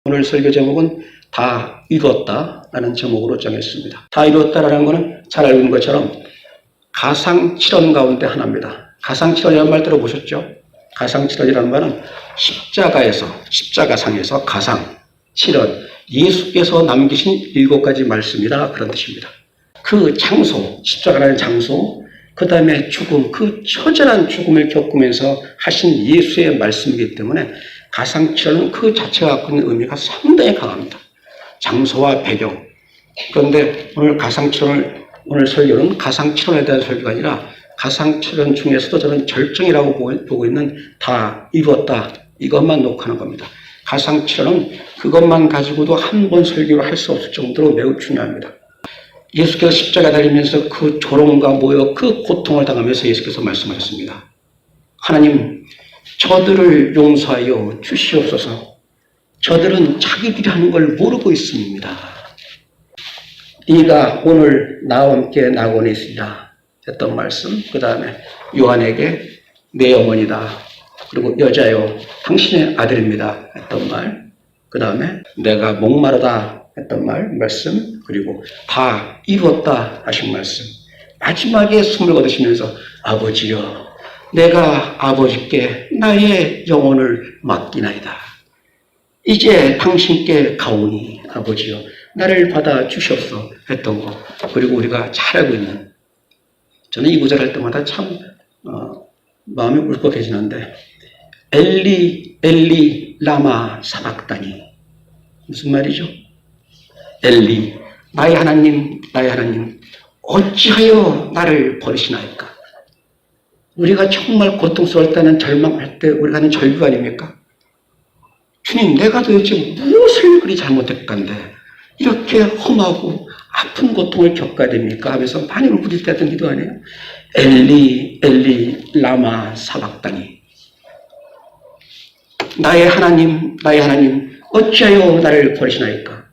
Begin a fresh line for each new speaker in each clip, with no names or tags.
오늘 설교 제목은 다 이루었다라는 제목으로 정했습니다. 다 이루었다라는 것은 잘 알고 있는 것처럼 가상칠언 가운데 하나입니다. 가상칠언이라는 말 들어보셨죠? 가상칠언이라는 말은 십자가상에서 가상칠언, 예수께서 남기신 7가지 말씀이다, 그런 뜻입니다. 그 장소, 십자가라는 장소, 그 다음에 죽음, 그 처절한 죽음을 겪으면서 하신 예수의 말씀이기 때문에 가상칠언은 그 자체가 갖고 있는 의미가 상당히 강합니다. 장소와 배경. 그런데 오늘 오늘 설교는 가상칠언에 대한 설교가 아니라 가상칠언 중에서도 저는 절정이라고 보고 있는 다 이루었다, 이것만 녹화하는 겁니다. 가상칠언은 그것만 가지고도 한 번 설교를 할 수 없을 정도로 매우 중요합니다. 예수께서 십자가 달리면서 그 조롱과 모욕, 그 고통을 당하면서 예수께서 말씀하셨습니다. 하나님, 저들을 용서하여 주시옵소서. 저들은 자기들이 하는 걸 모르고 있습니다. 네가 오늘 나와 함께 낙원에 있으리라 했던 말씀, 그 다음에 요한에게 내 어머니다, 그리고 여자여 당신의 아들입니다 했던 말, 그 다음에 내가 목마르다 했던 말씀, 그리고 다 이루었다 하신 말씀, 마지막에 숨을 거두시면서 아버지여, 내가 아버지께 나의 영혼을 맡기나이다. 이제 당신께 가오니 아버지여 나를 받아 주시옵소서 했던 거, 그리고 우리가 잘 알고 있는, 저는 이 구절 할 때마다 참 마음이 울컥해지는데, 엘리 엘리 라마 사박다니, 무슨 말이죠? 엘리, 나의 하나님 어찌하여 나를 버리시나이까? 우리가 정말 고통스러울 때는, 절망할 때 우리가 하는 절규 아닙니까? 주님, 내가 도대체 무엇을 그리 잘못했건데 이렇게 험하고 아픈 고통을 겪어야 됩니까? 하면서 많이 울부짖을 때 했던 기도 아니에요? 엘리 엘리 라마 사박다니, 나의 하나님 어찌하여 나를 버리시나이까?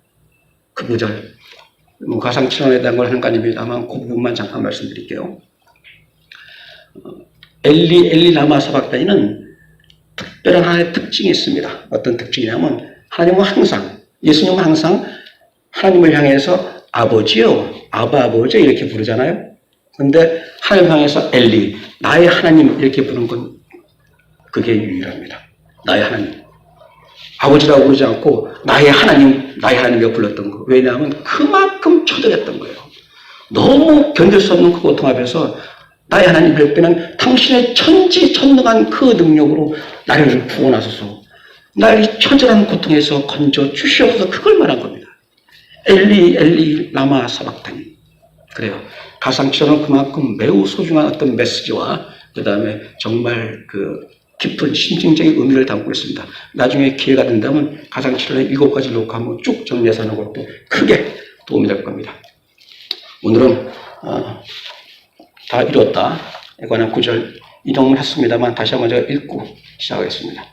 그 구절, 가상칠언에 대한 걸 하는 거 아닙니다만 그 부분만 잠깐 말씀드릴게요. 엘리 라마 사박다니는 특별한 하나의 특징이 있습니다. 어떤 특징이냐면, 예수님은 항상 하나님을 향해서 아버지요, 아버지 이렇게 부르잖아요. 그런데 하나님 향해서 엘리, 나의 하나님 이렇게 부르는 건 그게 유일합니다. 나의 하나님. 아버지라고 부르지 않고 나의 하나님이라고 불렀던 거. 왜냐하면 그만큼 처절했던 거예요. 너무 견딜 수 없는 그 고통 앞에서 나의 하나님 할 때는 당신의 천지천능한 그 능력으로 나를 구원하소서, 나의 처절한 고통에서 건져 주시옵소서, 그걸 말한 겁니다. 엘리 엘리 라마 사박다니. 그래요. 가상칠언은 그만큼 매우 소중한 어떤 메시지와 그 다음에 정말 그 깊은 심층적인 의미를 담고 있습니다. 나중에 기회가 된다면 가상칠언의 7가지 놓고 한번 쭉 정리해서 하는 것도 크게 도움이 될 겁니다. 오늘은 다 이뤘다에 관한 구절 이동을 했습니다만 다시 한번 제가 읽고 시작하겠습니다.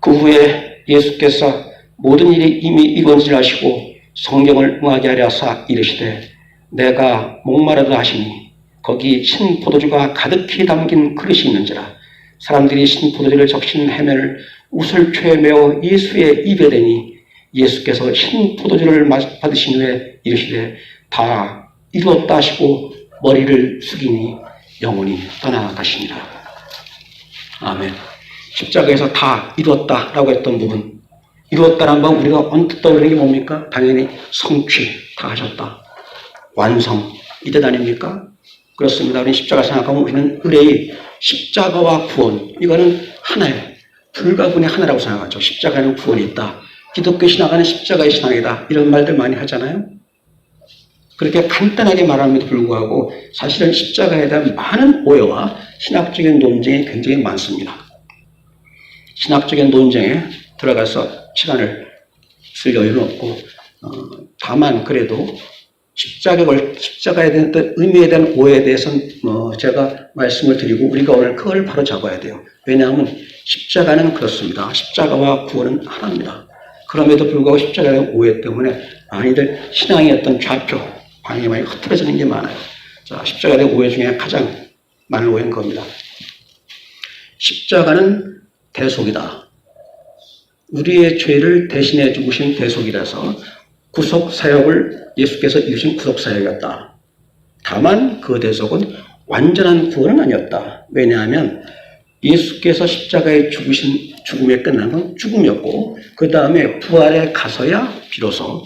그 후에 예수께서 모든 일이 이미 이루어진 줄 아시고 성경을 응하게 하려 하사 이르시되, 내가 목마르다 하시니 거기 신 포도주가 가득히 담긴 그릇이 있는지라. 사람들이 신 포도주를 적신 해면을 우슬초에 메어 예수의 입에 대니 예수께서 신 포도주를 받으신 후에 이르시되 다 이루었다 하시고 머리를 숙이니 영혼이 떠나가시니라. 아멘. 십자가에서 다 이루었다라고 했던 부분, 이루었다라는 건 우리가 언뜻 떠오르는 게 뭡니까? 당연히 성취, 다 하셨다, 완성, 이 뜻 아닙니까? 그렇습니다. 우리는 십자가 생각하면 우리는 의뢰의 십자가와 구원, 이거는 하나예요. 불가분의 하나라고 생각하죠. 십자가에는 구원이 있다, 기독교 신앙은 십자가의 신앙이다, 이런 말들 많이 하잖아요. 그렇게 간단하게 말함에도 불구하고 사실은 십자가에 대한 많은 오해와 신학적인 논쟁이 굉장히 많습니다. 신학적인 논쟁에 들어가서 시간을 쓸 여유는 없고, 다만 그래도 십자가에 대한 의미에 대한 오해에 대해서는 제가 말씀을 드리고 우리가 오늘 그걸 바로 잡아야 돼요. 왜냐하면 십자가는 그렇습니다. 십자가와 구원은 하나입니다. 그럼에도 불구하고 십자가에 대한 오해 때문에 많이들 신앙의 어떤 좌표, 방향이 많이 흐트러지는 게 많아요. 자, 십자가에 대한 오해 중에 가장 많은 오해는 겁니다. 십자가는 대속이다. 우리의 죄를 대신해 죽으신 대속이라서 구속사역을 예수께서 이루신 구속사역이었다. 다만 그 대속은 완전한 구원은 아니었다. 왜냐하면 예수께서 십자가에 죽으신 죽음에 끝난 건 죽음이었고 그 다음에 부활에 가서야 비로소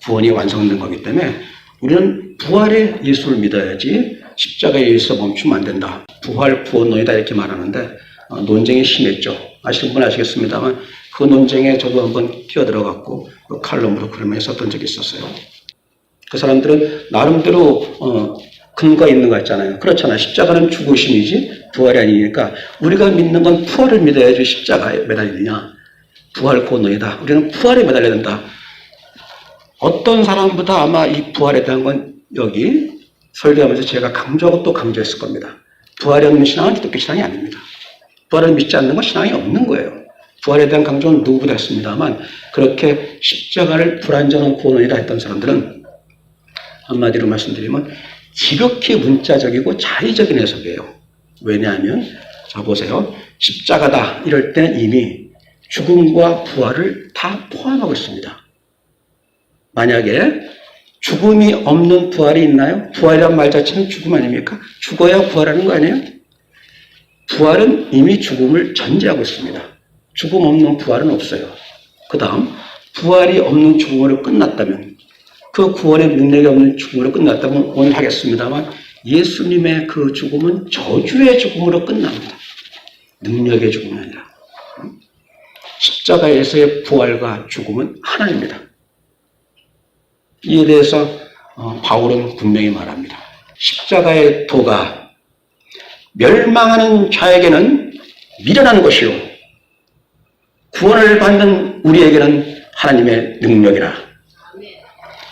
구원이 완성된 거기 때문에 우리는 부활의 예수를 믿어야지 십자가에 의해서 멈추면 안 된다. 부활 구원론이다 이렇게 말하는데 논쟁이 심했죠. 아시는 분 아시겠습니다만 그 논쟁에 저도 한번 끼어들어갔고 그 칼럼으로 그러면 썼던 적이 있었어요. 그 사람들은 나름대로 근거가 있는 거 같잖아요. 그렇잖아요. 십자가는 죽으심이지 부활이 아니니까 우리가 믿는 건 부활을 믿어야지 십자가에 매달리느냐. 부활 구원론이다. 우리는 부활에 매달려야 된다. 어떤 사람보다 아마 이 부활에 대한 건 여기 설교하면서 제가 강조하고 또 강조했을 겁니다. 부활이 없는 신앙은 기독교 신앙이 아닙니다. 부활을 믿지 않는 건 신앙이 없는 거예요. 부활에 대한 강조는 누구보다 했습니다만 그렇게 십자가를 불완전한 구원이라 했던 사람들은 한마디로 말씀드리면 지극히 문자적이고 자의적인 해석이에요. 왜냐하면 자 보세요. 십자가다 이럴 때는 이미 죽음과 부활을 다 포함하고 있습니다. 만약에 죽음이 없는 부활이 있나요? 부활이란 말 자체는 죽음 아닙니까? 죽어야 부활하는 거 아니에요? 부활은 이미 죽음을 전제하고 있습니다. 죽음 없는 부활은 없어요. 그 다음 부활이 없는 죽음으로 끝났다면 그 구원의 능력이 없는 죽음으로 끝났다면 오늘 하겠습니다만 예수님의 그 죽음은 저주의 죽음으로 끝납니다. 능력의 죽음이 아니라 십자가에서의 부활과 죽음은 하나입니다. 이에 대해서 바울은 분명히 말합니다. 십자가의 도가 멸망하는 자에게는 미련한 것이요 구원을 받는 우리에게는 하나님의 능력이라.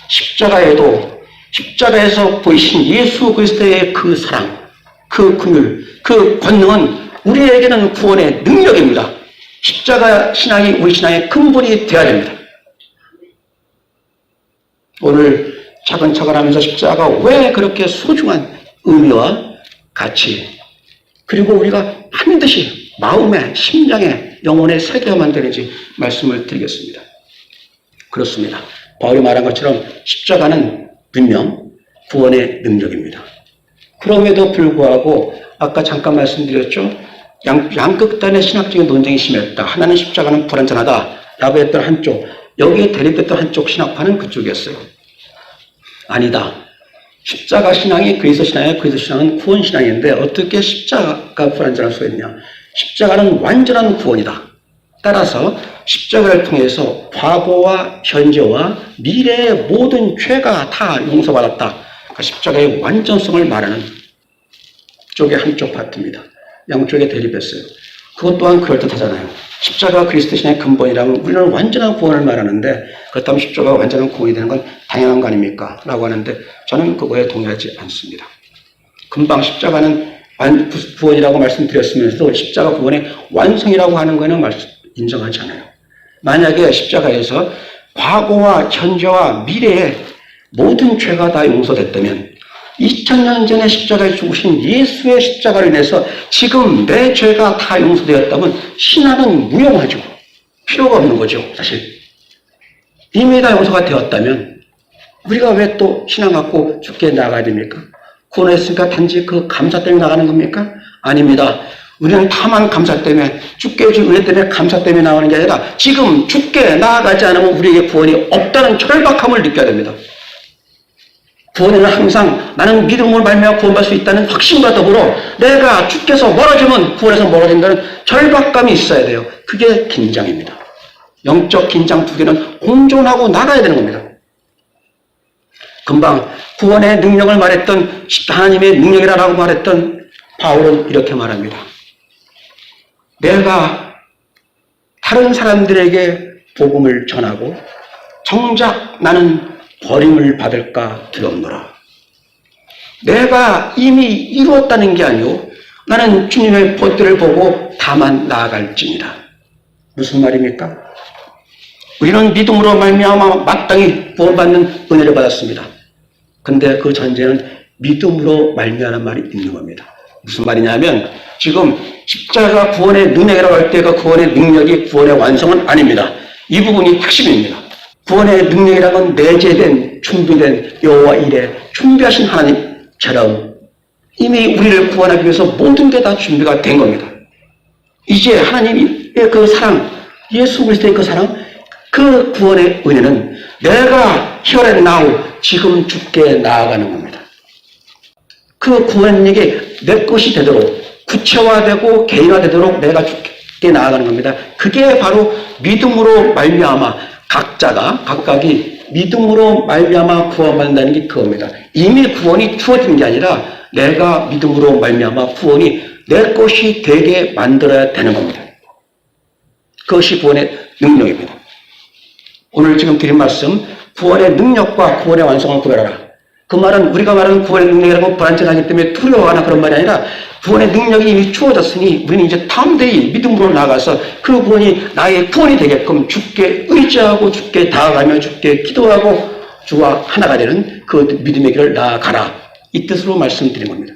십자가에도 십자가에서 보이신 예수 그리스도의 그 사랑, 그 긍휼, 그 권능은 우리에게는 구원의 능력입니다. 십자가 신앙이 우리 신앙의 근본이 되어야 됩니다. 오늘 차근차근 하면서 십자가가 왜 그렇게 소중한 의미와 가치 그리고 우리가 반드시 마음에 심장에 영혼에 새겨야만 되는지 말씀을 드리겠습니다. 그렇습니다. 바울이 말한 것처럼 십자가는 분명 구원의 능력입니다. 그럼에도 불구하고 아까 잠깐 말씀드렸죠. 양극단의 신학적인 논쟁이 심했다. 하나는 십자가는 불완전하다 라고 했던 한쪽, 여기에 대립했던 한쪽 신학파는 그쪽이었어요. 아니다. 십자가 신앙이 그리스도 신앙이에요. 그리스도 신앙은 구원 신앙인데 어떻게 십자가가 불완전할 수 있냐. 십자가는 완전한 구원이다. 따라서 십자가를 통해서 과거와 현재와 미래의 모든 죄가 다 용서받았다. 그러니까 십자가의 완전성을 말하는 쪽의 한쪽 파트입니다. 양쪽에 대립했어요. 그것 또한 그럴듯하잖아요. 십자가가 그리스도 신앙의 근본이라면 우리는 완전한 구원을 말하는데 그렇다면 십자가가 완전한 구원이 되는 건 당연한 거 아닙니까? 라고 하는데 저는 그거에 동의하지 않습니다. 금방 십자가는 구원이라고 말씀드렸으면서도 십자가 구원의 완성이라고 하는 거는 인정하지 않아요. 만약에 십자가에서 과거와 현재와 미래의 모든 죄가 다 용서됐다면 2000년 전에 십자가에 죽으신 예수의 십자가를 인해서 지금 내 죄가 다 용서되었다면 신앙은 무용하죠. 필요가 없는 거죠. 사실 이미 다 용서가 되었다면 우리가 왜 또 신앙 갖고 죽게 나가야 됩니까? 구원했으니까 단지 그 감사 때문에 나가는 겁니까? 아닙니다. 우리는 다만 감사 때문에 죽게 해준 은혜 때문에 감사 때문에 나가는 게 아니라 지금 죽게 나아가지 않으면 우리에게 구원이 없다는 절박함을 느껴야 됩니다. 구원에는 항상 나는 믿음으로 말미암아 구원받을 수 있다는 확신과 더불어 내가 주께서 멀어지면 구원에서 멀어진다는 절박감이 있어야 돼요. 그게 긴장입니다. 영적 긴장 두 개는 공존하고 나가야 되는 겁니다. 금방 구원의 능력을 말했던 하나님의 능력이라고 말했던 바울은 이렇게 말합니다. 내가 다른 사람들에게 복음을 전하고 정작 나는 버림을 받을까 두렵노라. 내가 이미 이루었다는 게 아니오. 나는 주님의 보혈을 보고 다만 나아갈지니라. 무슨 말입니까? 우리는 믿음으로 말미암아 마땅히 구원받는 은혜를 받았습니다. 근데 그 전제는 믿음으로 말미암는 말이 있는 겁니다. 무슨 말이냐면 지금 십자가 구원의 능력이라고 할 때 그 구원의 능력이 구원의 완성은 아닙니다. 이 부분이 핵심입니다. 구원의 능력이라는 건 내재된 준비된 여호와 일에 준비하신 하나님처럼 이미 우리를 구원하기 위해서 모든 게 다 준비가 된 겁니다. 이제 하나님의 그 사랑, 예수 그리스도의 그 사랑, 그 구원의 은혜는 내가 here and now 지금 죽게 나아가는 겁니다. 그 구원의 능력이 내 것이 되도록 구체화되고 개인화되도록 내가 죽게 나아가는 겁니다. 그게 바로 믿음으로 말미암아 각각이 믿음으로 말미암아 구원받는다는 게 그겁니다. 이미 구원이 주어진 게 아니라 내가 믿음으로 말미암아 구원이 내 것이 되게 만들어야 되는 겁니다. 그것이 구원의 능력입니다. 오늘 지금 드린 말씀, 구원의 능력과 구원의 완성을 구별하라. 그 말은 우리가 말하는 구원의 능력이라고 불안정하기 때문에 두려워하나 그런 말이 아니라 구원의 능력이 이미 주어졌으니 우리는 이제 다음 데이 믿음으로 나가서 그 구원이 나의 구원이 되게끔 주께 의지하고 주께 다가가며 주께 기도하고 주와 하나가 되는 그 믿음의 길을 나아가라. 이 뜻으로 말씀드린 겁니다.